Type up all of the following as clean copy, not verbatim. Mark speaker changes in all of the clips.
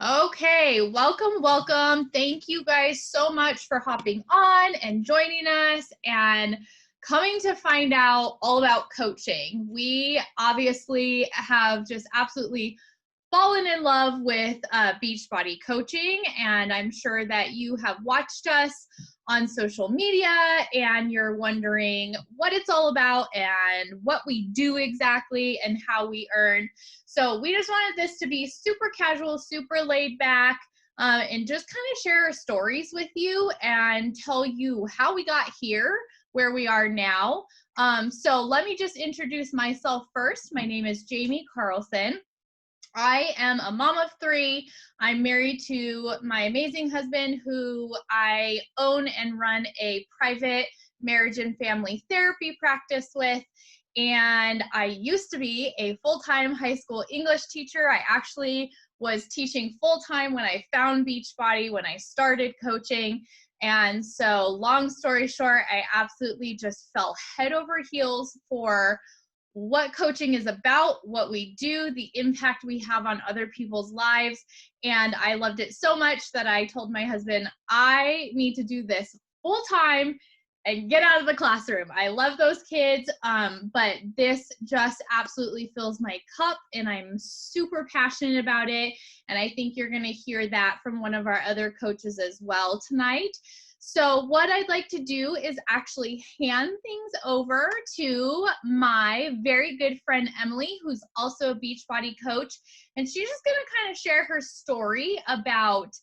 Speaker 1: Okay, welcome. Thank you guys so much for hopping on and joining us and coming to find out all about coaching. We obviously have just absolutely fallen in love with Beachbody coaching, and I'm sure that you have watched us on social media and you're wondering what it's all about and what we do exactly and how we earn. So we just wanted this to be super casual, super laid back, and just kind of share stories with you and tell you how we got here, where we are now. So let me just introduce myself first. My name is Jamie Carlson. I am a mom of three. I'm married to my amazing husband, who I own and run a private marriage and family therapy practice with. And I used to be a full-time high school English teacher. I actually was teaching full-time when I found Beachbody, when I started coaching. And so long story short, I absolutely just fell head over heels for what coaching is about, what we do, the impact we have on other people's lives. And I loved it so much that I told my husband, I need to do this full time and get out of the classroom. I love those kids, but this just absolutely fills my cup and I'm super passionate about it. And I think you're going to hear that from one of our other coaches as well tonight. So what I'd like to do is actually hand things over to my very good friend, Emily, who's also a Beachbody coach. And she's just going to kind of share her story about,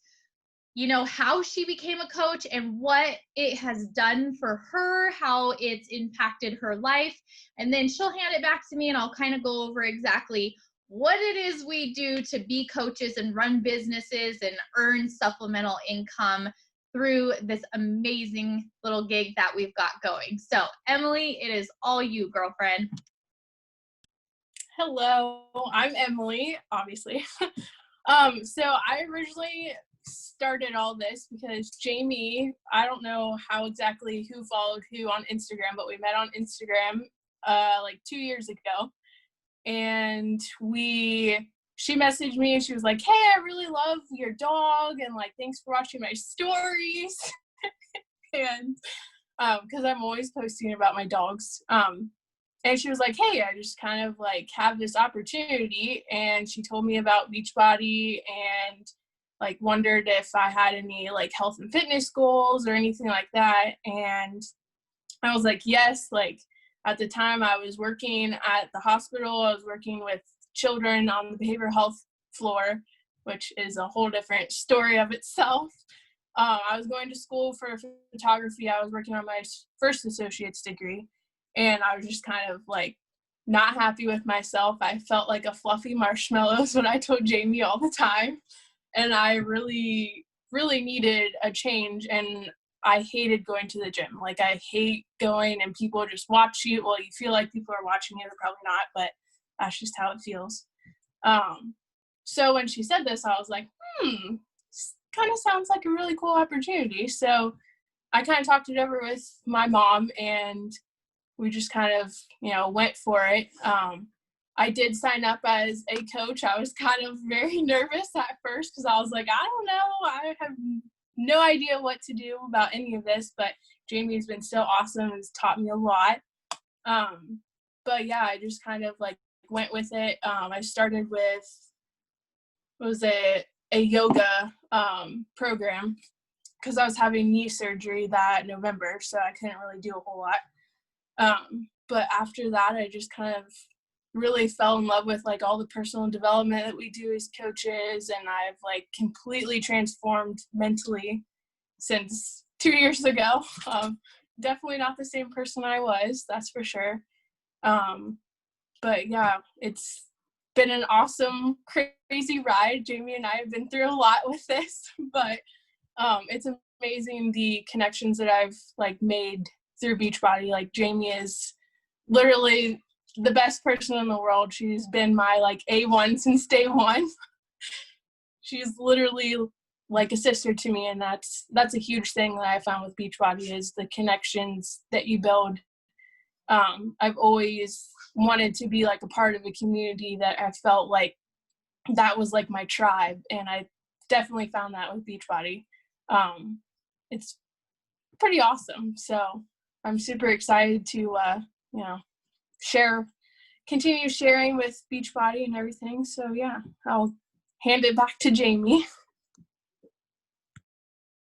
Speaker 1: how she became a coach and what it has done for her, how it's impacted her life. And then she'll hand it back to me and I'll kind of go over exactly what it is we do to be coaches and run businesses and earn supplemental income through this amazing little gig that we've got going. So, Emily, it is all you, girlfriend.
Speaker 2: Hello, I'm Emily, obviously. So I originally started all this because Jamie, I don't know how exactly who followed who on Instagram, but we met on Instagram like 2 years ago. And she messaged me and she was like, hey, I really love your dog and like thanks for watching my stories. And because I'm always posting about my dogs. And she was like, hey, I just kind of like have this opportunity. And she told me about Beachbody and like wondered if I had any like health and fitness goals or anything like that. And I was like, yes. Like at the time I was working at the hospital, I was working with children on the behavioral health floor, which is a whole different story of itself. I was going to school for photography. I was working on my first associate's degree. And I was just kind of like not happy with myself. I felt like a fluffy marshmallow is what I told Jamie all the time. And I really, really needed a change. And I hated going to the gym. Like I hate going and people just watch you. Well, you feel like people are watching you. They're probably not, but that's just how it feels. So when she said this, I was like, kind of sounds like a really cool opportunity. So I kind of talked it over with my mom and we just kind of, went for it. I did sign up as a coach. I was kind of very nervous at first because I was like, I don't know. I have no idea what to do about any of this, but Jamie's been so awesome and has taught me a lot. But yeah, I just kind of like went with it. I started with, a yoga program because I was having knee surgery that November, so I couldn't really do a whole lot. But after that, I just kind of really fell in love with like all the personal development that we do as coaches, and I've like completely transformed mentally since 2 years ago. Definitely not the same person I was, that's for sure. But yeah, it's been an awesome, crazy ride. Jamie and I have been through a lot with this, but it's amazing the connections that I've like made through Beachbody. Like Jamie is literally the best person in the world. She's been my like A1 since day one. She's literally like a sister to me, and that's a huge thing that I found with Beachbody is the connections that you build. I've always wanted to be like a part of a community that I felt like that was like my tribe, and I definitely found that with Beachbody. It's pretty awesome. So I'm super excited to, you know, continue sharing with Beachbody and everything. So yeah, I'll hand it back to Jamie.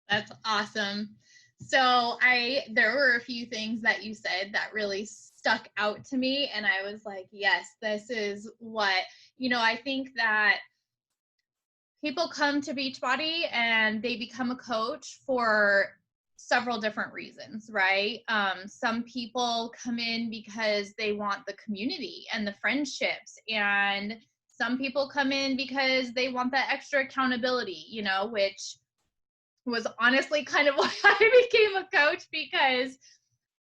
Speaker 1: That's awesome. So there were a few things that you said that really stuck out to me. And I was like, yes, this is what, I think that people come to Beachbody and they become a coach for several different reasons, right? Some people come in because they want the community and the friendships, and some people come in because they want that extra accountability, which was honestly kind of why I became a coach, because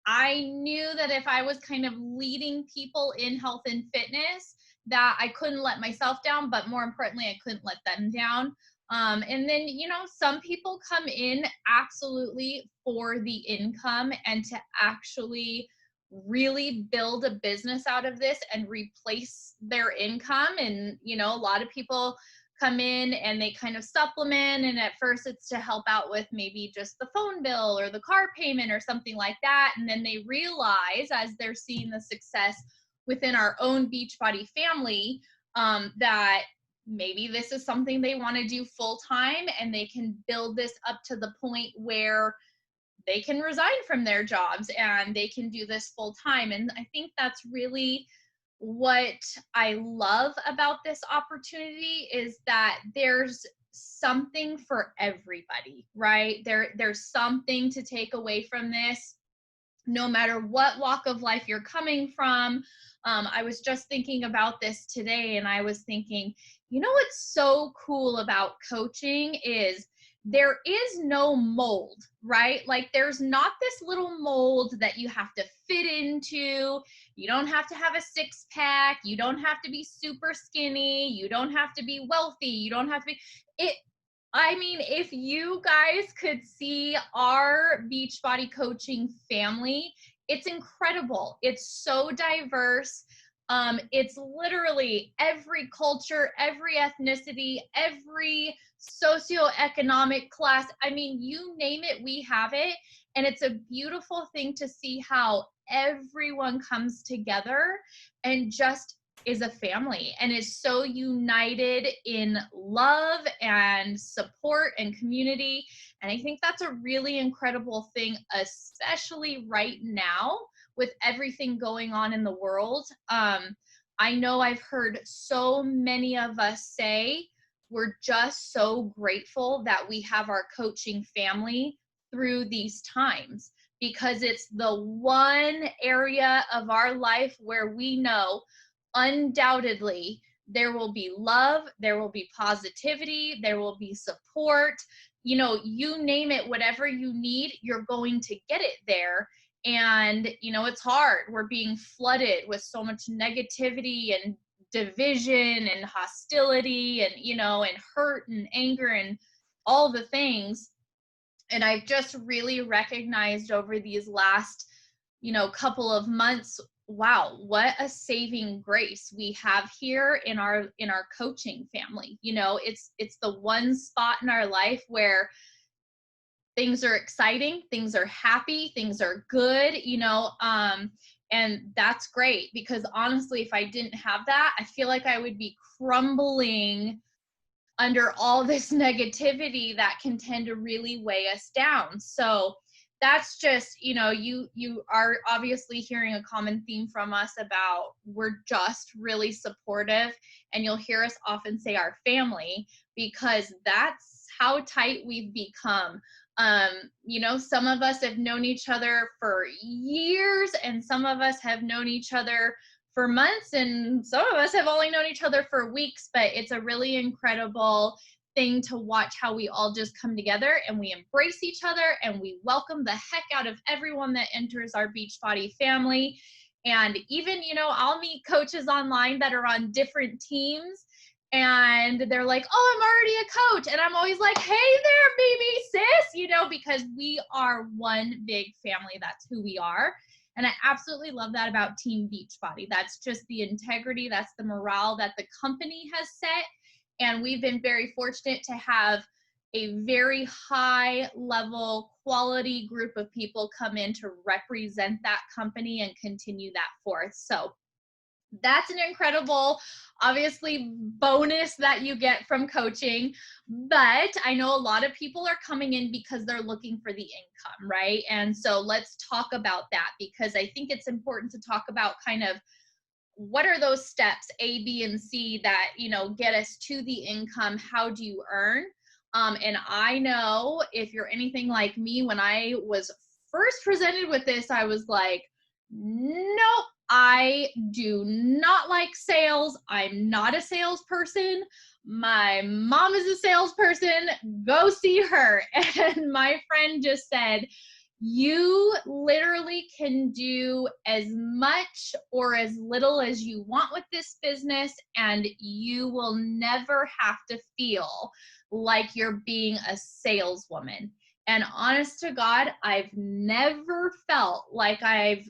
Speaker 1: I knew that if I was kind of leading people in health and fitness, that I couldn't let myself down, but more importantly, I couldn't let them down. And then, some people come in absolutely for the income and to actually really build a business out of this and replace their income. And, a lot of people come in and they kind of supplement, and at first it's to help out with maybe just the phone bill or the car payment or something like that, and then they realize, as they're seeing the success within our own Beachbody family, that maybe this is something they want to do full time, and they can build this up to the point where they can resign from their jobs and they can do this full time. And I think that's really what I love about this opportunity, is that there's something for everybody, right? There's something to take away from this, no matter what walk of life you're coming from. I was just thinking about this today, and I was thinking, what's so cool about coaching is there is no mold, right? Like, there's not this little mold that you have to fit into. You don't have to have a 6-pack. You don't have to be super skinny. You don't have to be wealthy. You don't have to be it. I mean, if you guys could see our Beachbody coaching family, it's incredible. It's so diverse. It's literally every culture, every ethnicity, every socioeconomic class. I mean, you name it, we have it. And it's a beautiful thing to see how everyone comes together and just is a family and is so united in love and support and community. And I think that's a really incredible thing, especially right now with everything going on in the world. I know I've heard so many of us say we're just so grateful that we have our coaching family through these times, because it's the one area of our life where we know undoubtedly there will be love, there will be positivity, there will be support. You name it, whatever you need, you're going to get it there. And, it's hard. We're being flooded with so much negativity and division and hostility and, and hurt and anger and all the things. And I've just really recognized over these last, couple of months, wow, what a saving grace we have here in our coaching family. It's the one spot in our life where things are exciting, things are happy, things are good, and that's great, because honestly, if I didn't have that, I feel like I would be crumbling under all this negativity that can tend to really weigh us down. So that's just, you are obviously hearing a common theme from us about we're just really supportive, and you'll hear us often say our family, because that's how tight we've become. Some of us have known each other for years, and some of us have known each other for months, and some of us have only known each other for weeks, but it's a really incredible thing to watch how we all just come together and we embrace each other and we welcome the heck out of everyone that enters our Beachbody family. And even, I'll meet coaches online that are on different teams, and they're like, oh, I'm already a coach. And I'm always like, hey there, baby sis, because we are one big family. That's who we are. And I absolutely love that about Team Beachbody. That's just the integrity, that's the morale that the company has set. And we've been very fortunate to have a very high level quality group of people come in to represent that company and continue that forth. So that's an incredible, obviously, bonus that you get from coaching. But I know a lot of people are coming in because they're looking for the income, right? And so let's talk about that, because I think it's important to talk about kind of what are those steps A, B, and C that, you know, get us to the income. How do you earn? And I know if you're anything like me, when I was first presented with this, I was like, nope, I do not like sales. I'm not a salesperson. My mom is a salesperson. Go see her. And my friend just said, you literally can do as much or as little as you want with this business, and you will never have to feel like you're being a saleswoman. And honest to God, I've never felt like I've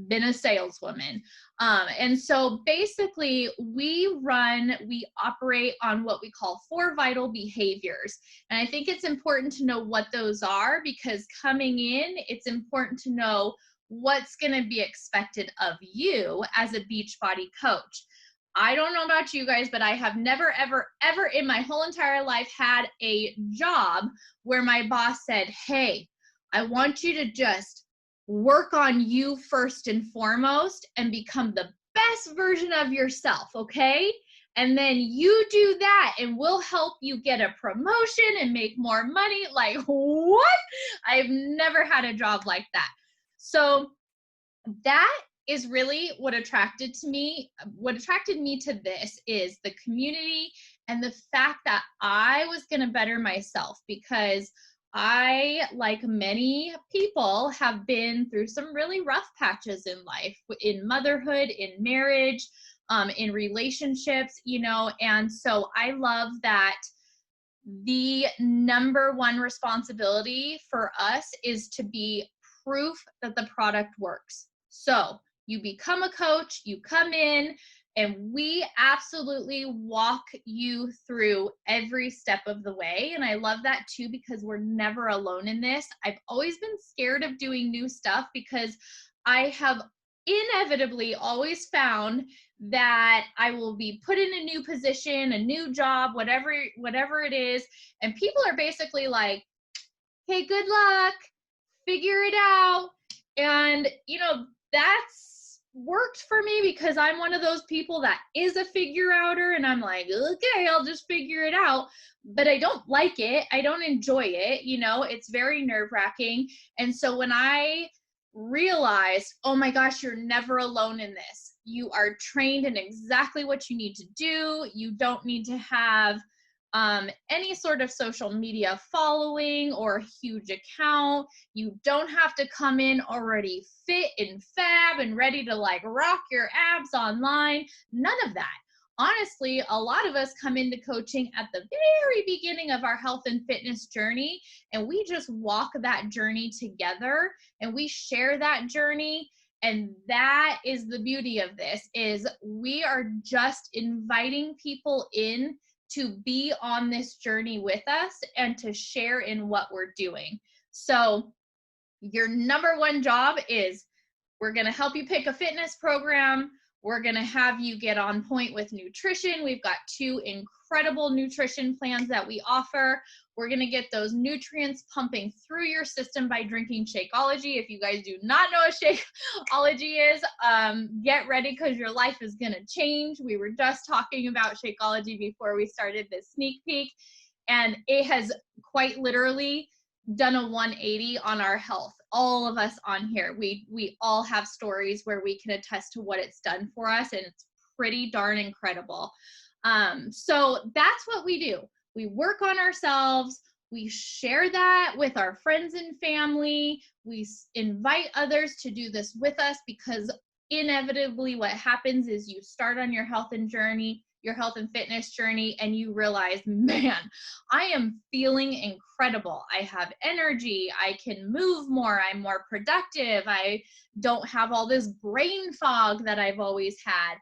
Speaker 1: been a saleswoman. And so basically we operate on what we call 4 vital behaviors. And I think it's important to know what those are, because coming in, it's important to know what's going to be expected of you as a Beachbody coach. I don't know about you guys, but I have never, ever, ever in my whole entire life had a job where my boss said, hey, I want you to just work on you first and foremost and become the best version of yourself, okay? And then you do that and we'll help you get a promotion and make more money. Like, what? I've never had a job like that. So that is really what attracted me to this is the community and the fact that I was going to better myself, because I, like many people, have been through some really rough patches in life, in motherhood, in marriage, in relationships, you know, and so I love that the number one responsibility for us is to be proof that the product works. So you become a coach, you come in, and we absolutely walk you through every step of the way. And I love that too, because we're never alone in this. I've always been scared of doing new stuff because I have inevitably always found that I will be put in a new position, a new job, whatever it is. And people are basically like, hey, good luck, figure it out. And, you know, that's worked for me because I'm one of those people that is a figure outer, and I'm like, okay, I'll just figure it out. But I don't like it. I don't enjoy it. You know, it's very nerve-wracking. And so when I realized, oh my gosh, you're never alone in this. You are trained in exactly what you need to do. You don't need to have any sort of social media following or huge account. You don't have to come in already fit and fab and ready to like rock your abs online. None of that. Honestly, a lot of us come into coaching at the very beginning of our health and fitness journey, and we just walk that journey together and we share that journey. And that is the beauty of this, is we are just inviting people in to be on this journey with us and to share in what we're doing. So your number one job is, we're going to help you pick a fitness program. We're going to have you get on point with nutrition. We've got 2 incredible nutrition plans that we offer. We're going to get those nutrients pumping through your system by drinking Shakeology. If you guys do not know what Shakeology is, get ready, because your life is going to change. We were just talking about Shakeology before we started this sneak peek, and it has quite literally done a 180 on our health. All of us on here, we all have stories where we can attest to what it's done for us, and it's pretty darn incredible. So that's what we do. We work on ourselves. We share that with our friends and family. We invite others to do this with us, because inevitably what happens is you start on your health and fitness journey, and you realize, man, I am feeling incredible. I have energy. I can move more. I'm more productive. I don't have all this brain fog that I've always had.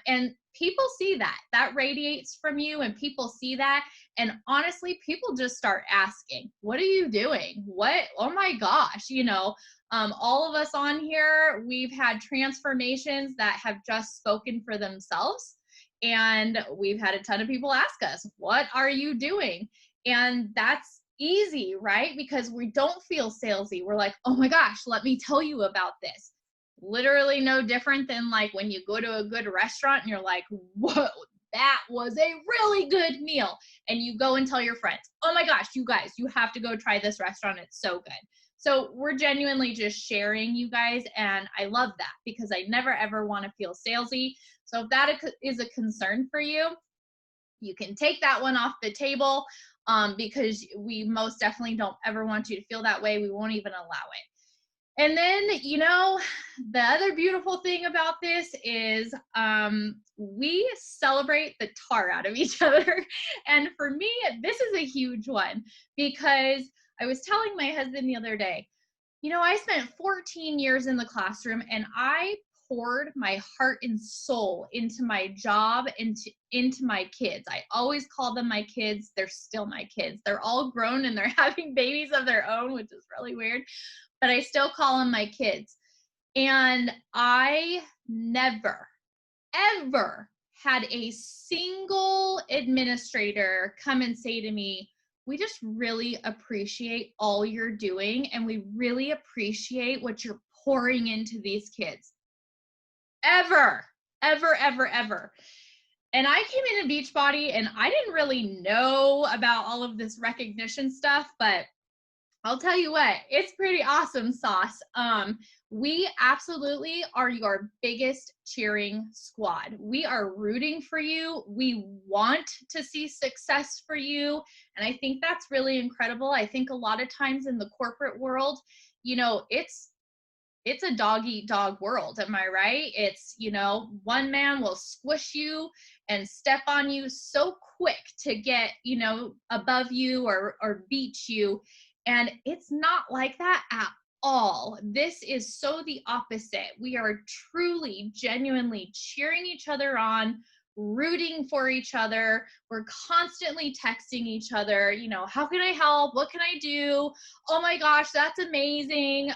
Speaker 1: And people see that. That radiates from you, and people see that. And honestly, people just start asking, what are you doing? What? Oh my gosh, all of us on here, we've had transformations that have just spoken for themselves. And we've had a ton of people ask us, what are you doing? And that's easy, right? Because we don't feel salesy. We're like, oh my gosh, let me tell you about this. Literally no different than like when you go to a good restaurant and you're like, whoa, that was a really good meal. And you go and tell your friends, oh my gosh, you guys, you have to go try this restaurant. It's so good. So we're genuinely just sharing, you guys. And I love that because I never, ever want to feel salesy. So if that is a concern for you, you can take that one off the table, because we most definitely don't ever want you to feel that way. We won't even allow it. And then, the other beautiful thing about this is we celebrate the tar out of each other. And for me, this is a huge one because I was telling my husband the other day, I spent 14 years in the classroom and I poured my heart and soul into my job, into my kids. I always call them my kids. They're still my kids. They're all grown and they're having babies of their own, which is really weird, but I still call them my kids. And I never, ever had a single administrator come and say to me, we just really appreciate all you're doing and we really appreciate what you're pouring into these kids. Ever, ever, ever, ever. And I came into Beachbody and I didn't really know about all of this recognition stuff, but I'll tell you what, it's pretty awesome sauce. We absolutely are your biggest cheering squad. We are rooting for you. We want to see success for you. And I think that's really incredible. I think a lot of times in the corporate world, it's a dog eat dog world. Am I right? It's, one man will squish you and step on you so quick to get, above you or beat you. And it's not like that at all. This is so the opposite. We are truly, genuinely cheering each other on, rooting for each other. We're constantly texting each other, how can I help? What can I do? Oh my gosh, that's amazing.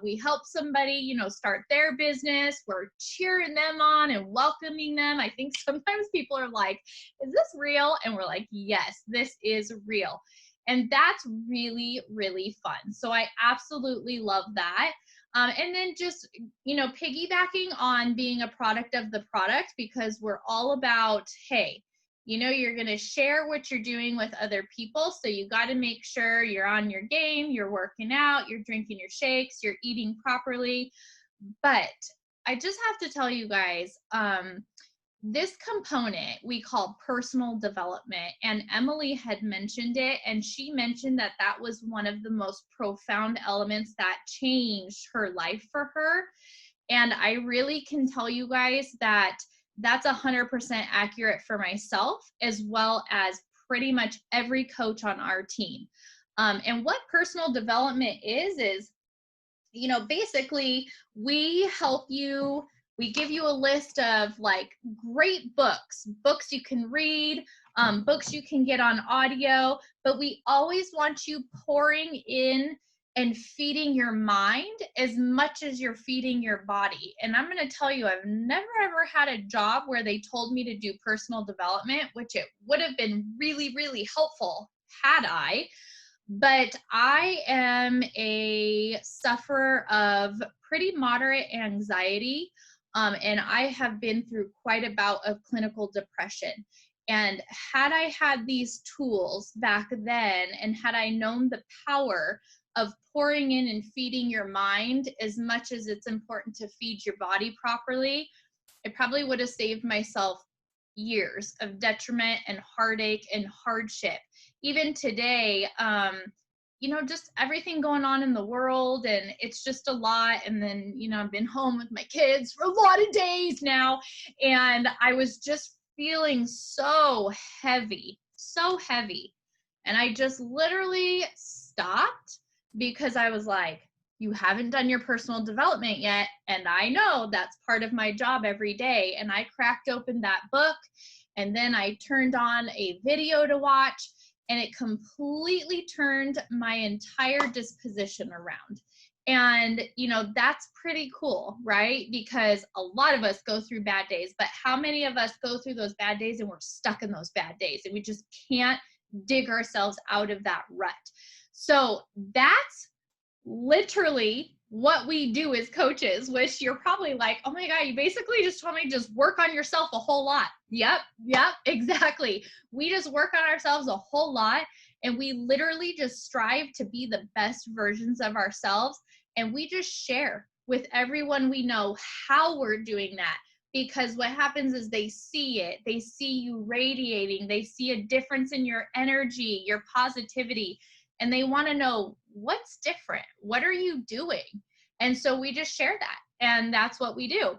Speaker 1: We help somebody, start their business. We're cheering them on and welcoming them. I think sometimes people are like, is this real? And we're like, yes, this is real. And that's really, really fun. So I absolutely love that. And then just, piggybacking on being a product of the product, because we're all about, hey, you're going to share what you're doing with other people. So you got to make sure you're on your game, you're working out, you're drinking your shakes, you're eating properly. But I just have to tell you guys, this component we call personal development, and Emily had mentioned it, and she mentioned that that was one of the most profound elements that changed her life for her. And I really can tell you guys that that's 100% accurate for myself, as well as pretty much every coach on our team. And what personal development is, basically we help you. We give you a list of like great books you can read, books you can get on audio, but we always want you pouring in and feeding your mind as much as you're feeding your body. And I'm going to tell you, I've never ever had a job where they told me to do personal development, which it would have been really, really helpful had I. But I am a sufferer of pretty moderate anxiety. And I have been through quite a bout of clinical depression. And had I had these tools back then, and had I known the power of pouring in and feeding your mind as much as it's important to feed your body properly, I probably would have saved myself years of detriment and heartache and hardship. Even today, just everything going on in the world, and it's just a lot. And then, I've been home with my kids for a lot of days now, and I was just feeling so heavy. And I just literally stopped because I was like, you haven't done your personal development yet. And I know that's part of my job every day. And I cracked open that book, and then I turned on a video to watch, and it completely turned my entire disposition around. And, you know, that's pretty cool, right? Because a lot of us go through bad days, but how many of us go through those bad days and we're stuck in those bad days and we just can't dig ourselves out of that rut? So that's literally what we do as coaches, which you're probably like, oh my God, you basically just told me just work on yourself a whole lot. Yep, exactly. We just work on ourselves a whole lot, and we literally just strive to be the best versions of ourselves. And we just share with everyone we know how we're doing that. Because what happens is they see it, they see you radiating, they see a difference in your energy, your positivity, and they want to know what's different. What are you doing? And so we just share that, and that's what we do.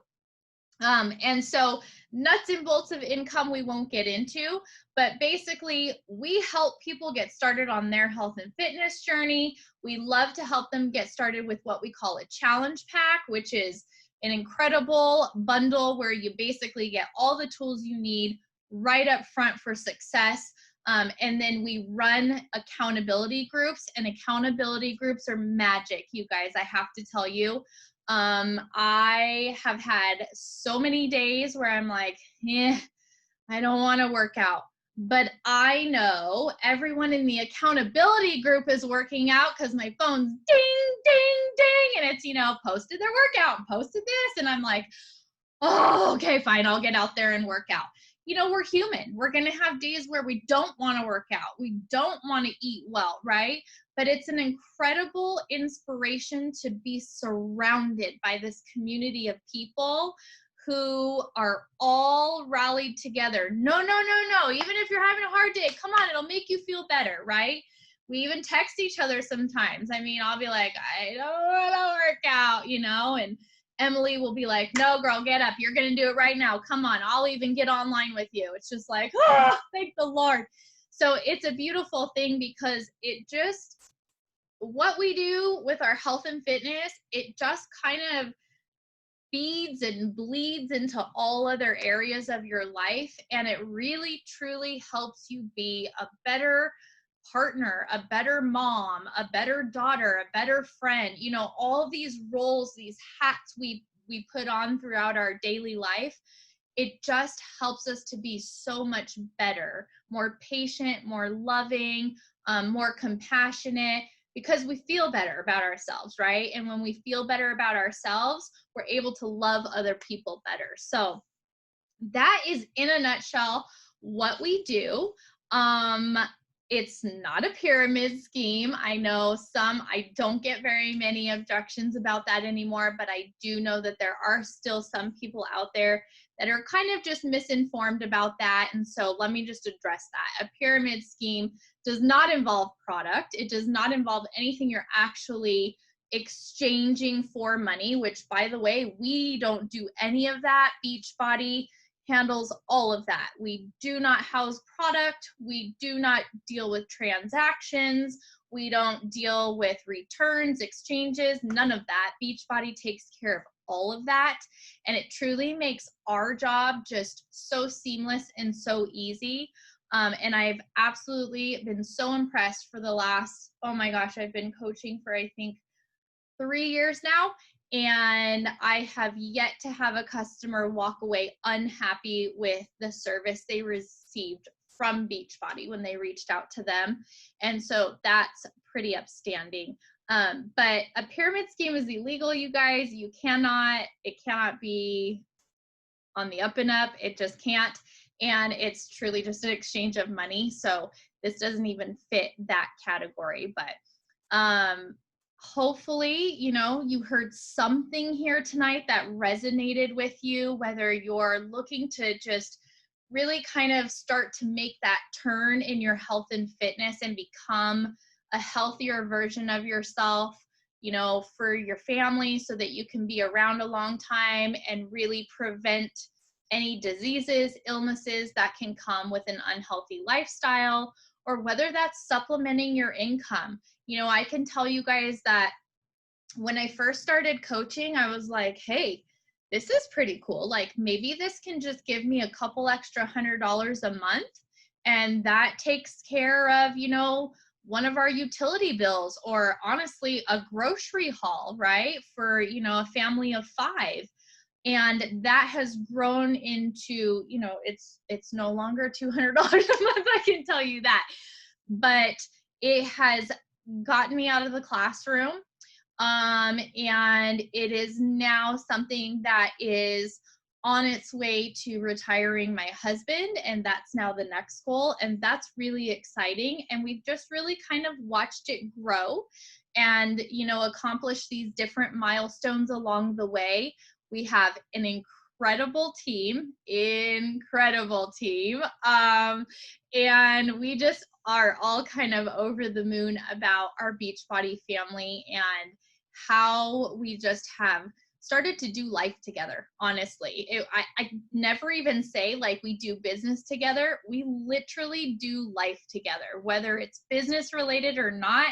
Speaker 1: And so nuts and bolts of income we won't get into, but basically we help people get started on their health and fitness journey. We love to help them get started with what we call a challenge pack, which is an incredible bundle where you basically get all the tools you need right up front for success. And then we run accountability groups, and accountability groups are magic, you guys, I have to tell you. I have had so many days where I'm like, I don't want to work out, but I know everyone in the accountability group is working out because my phone's ding, ding, ding. And it's, you know, posted their workout and posted this. And I'm like, oh, okay, fine. I'll get out there and work out. You know, we're human. We're going to have days where we don't want to work out. We don't want to eat well, right? But it's an incredible inspiration to be surrounded by this community of people who are all rallied together. No. Even if you're having a hard day, come on, it'll make you feel better, right? We even text each other sometimes. I mean, I'll be like, I don't want to work out, you know, and Emily will be like, no, girl, get up. You're going to do it right now. Come on. I'll even get online with you. It's just like, oh, thank the Lord. So it's a beautiful thing because it just, what we do with our health and fitness, it just kind of feeds and bleeds into all other areas of your life. And it really, truly helps you be a better partner, a better mom, a better daughter, a better friend. You know, all these roles, these hats we put on throughout our daily life, it just helps us to be so much better, more patient, more loving, more compassionate, because we feel better about ourselves, right? And when we feel better about ourselves, we're able to love other people better. So that is, in a nutshell, what we do. It's not a pyramid scheme. I know I don't get very many objections about that anymore, but I do know that there are still some people out there that are kind of just misinformed about that. And so let me just address that. A pyramid scheme does not involve product. It does not involve anything you're actually exchanging for money, which, by the way, we don't do any of that. Beachbody handles all of that. We do not house product. We do not deal with transactions. We don't deal with returns, exchanges, none of that. Beachbody takes care of all of that. And it truly makes our job just so seamless and so easy. And I've absolutely been so impressed for the last, oh my gosh, I've been coaching for, I think, 3 years now. And I have yet to have a customer walk away unhappy with the service they received from Beachbody when they reached out to them. And so that's pretty upstanding. But a pyramid scheme is illegal, you guys. It cannot be on the up and up. It just can't. And it's truly just an exchange of money. So this doesn't even fit that category. But hopefully, you know, you heard something here tonight that resonated with you, whether you're looking to just really kind of start to make that turn in your health and fitness and become a healthier version of yourself, you know, for your family, so that you can be around a long time and really prevent any diseases, illnesses that can come with an unhealthy lifestyle, or whether that's supplementing your income. You know, I can tell you guys that when I first started coaching, I was like, hey, this is pretty cool. Like maybe this can just give me a couple extra $100 a month. And that takes care of, you know, one of our utility bills, or honestly, a grocery haul, right? For, you know, a family of 5. And that has grown into, you know, it's no longer $200 a month, I can tell you that. But it has gotten me out of the classroom. And it is now something that is on its way to retiring my husband, and that's now the next goal, and that's really exciting. And we've just really kind of watched it grow and, you know, accomplish these different milestones along the way. We have an incredible team, and we just are all kind of over the moon about our Beachbody family and how we just have started to do life together. Honestly, I never even say like we do business together. We literally do life together, whether it's business related or not.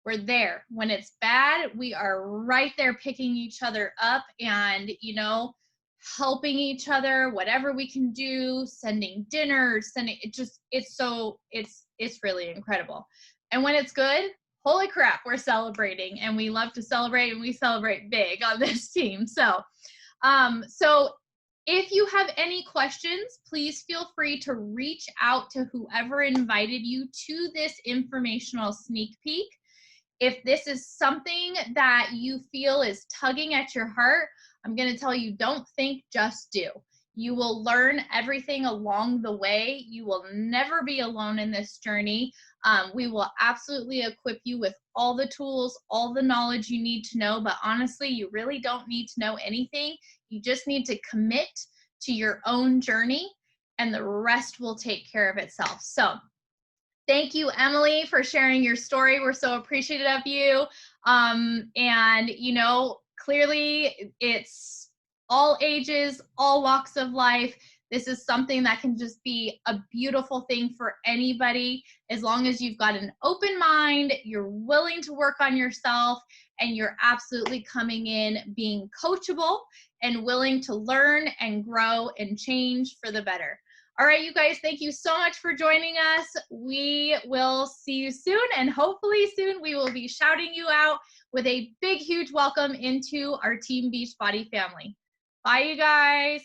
Speaker 1: We're there. When it's bad, we are right there picking each other up and, you know, helping each other, whatever we can do, sending dinners, it's really incredible. And when it's good, holy crap, we're celebrating, and we love to celebrate, and we celebrate big on this team. So if you have any questions, please feel free to reach out to whoever invited you to this informational sneak peek. If this is something that you feel is tugging at your heart, I'm going to tell you, don't think, just do. You will learn everything along the way. You will never be alone in this journey. We will absolutely equip you with all the tools, all the knowledge you need to know. But honestly, you really don't need to know anything. You just need to commit to your own journey, and the rest will take care of itself. So thank you, Emily, for sharing your story. We're so appreciative of you. And, you know, clearly it's all ages, all walks of life. This is something that can just be a beautiful thing for anybody, as long as you've got an open mind, you're willing to work on yourself, and you're absolutely coming in being coachable and willing to learn and grow and change for the better. All right, you guys, thank you so much for joining us. We will see you soon, and hopefully soon we will be shouting you out with a big, huge welcome into our Team Beachbody family. Bye, you guys.